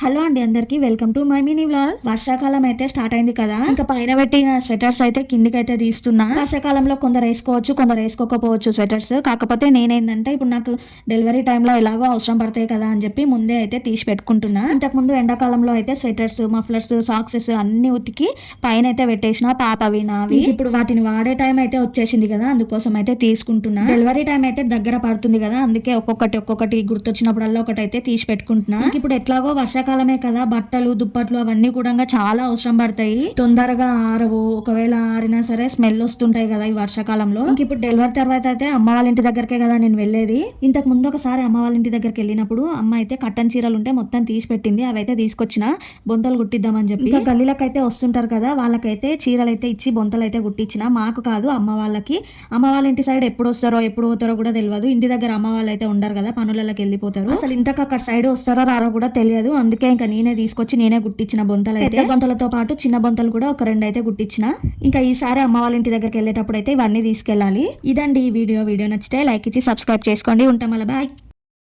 Hello అండి, అందరికి welcome to my mini vlog. వర్షాకాలం అయితే స్టార్ట్ అయింది కదా, ఇంకా పైన పెట్టిన స్వెటర్స్ అయితే కిందికి అయితే తీస్తున్నా. వర్షాకాలంలో కొందరు వేసుకోవచ్చు, కొందరు వేసుకోకపోవచ్చు స్వెటర్స్. కాకపోతే నేనేందంటే ఇప్పుడు నాకు డెలివరీ టైంలో ఎలాగో అవసరం పడతాయి కదా అని చెప్పి ముందే అయితే తీసి పెట్టుకుంటున్నా. ఇంతకు ముందు ఎండాకాలంలో అయితే స్వెటర్స్, మఫ్లర్స్, సాక్సెస్ అన్ని ఉతికి పైన అయితే పెట్టేసిన పాపవి నావి. ఇప్పుడు వాటిని వాడే టైం అయితే వచ్చేసింది కదా, అందుకోసం అయితే తీసుకుంటున్నా. డెలివరీ టైం అయితే దగ్గర పడుతుంది కదా, అందుకే ఒక్కొక్కటి గుర్తొచ్చినప్పుడల్లా ఒకటి అయితే తీసి పెట్టుకుంటున్నా. ఇప్పుడు ఎట్లాగో వర్షాకాలమే కదా, బట్టలు దుప్పట్లు అవన్నీ కూడా చాలా అవసరం పడతాయి. తొందరగా ఆరవు, ఒకవేళ ఆరినా సరే స్మెల్ వస్తుంటాయి కదా ఈ వర్షాకాలంలో. ఇప్పుడు డెలివరీ తర్వాత అయితే అమ్మ వాళ్ళ ఇంటి దగ్గరకే కదా నేను వెళ్ళేది. ఇంతకు ముందు ఒకసారి అమ్మ వాళ్ళ ఇంటి దగ్గరికి వెళ్ళినప్పుడు అమ్మ అయితే కట్టన్ చీరలు ఉంటే మొత్తం తీసి పెట్టింది. అవైతే తీసుకొచ్చిన బొంతలు కుట్టిద్దామని చెప్పి. ఇంకా గల్లీలకైతే వస్తుంటారు కదా, వాళ్ళకైతే చీరలు అయితే ఇచ్చి బొంతలు అయితే కుట్టించిన. మాకు కాదు, అమ్మ వాళ్ళకి. అమ్మ వాళ్ళ ఇంటి సైడ్ ఎప్పుడు వస్తారో ఎప్పుడు పోతారో కూడా తెలియదు. ఇంటి దగ్గర అమ్మ వాళ్ళు అయితే ఉండరు కదా, పనులకి వెళ్ళిపోతారు. అసలు ఇంతకు అక్కడ సైడ్ వస్తారో రారో కూడా తెలియదు. అందుకే ఇంకా నేనే తీసుకొచ్చి నేనే గుట్టించిన బొంతలు అయితే. బొంతలతో పాటు చిన్న బొంతలు కూడా ఒక 2 అయితే గుట్టించిన. ఇంకా ఈసారి అమ్మ వాళ్ళ ఇంటి దగ్గరికి వెళ్ళేటప్పుడు అయితే ఇవన్నీ తీసుకెళ్ళాలి. ఇదండి ఈ వీడియో నచ్చితే లైక్ ఇచ్చి సబ్స్క్రైబ్ చేసుకోండి. ఉంటాం, అలా బాయ్.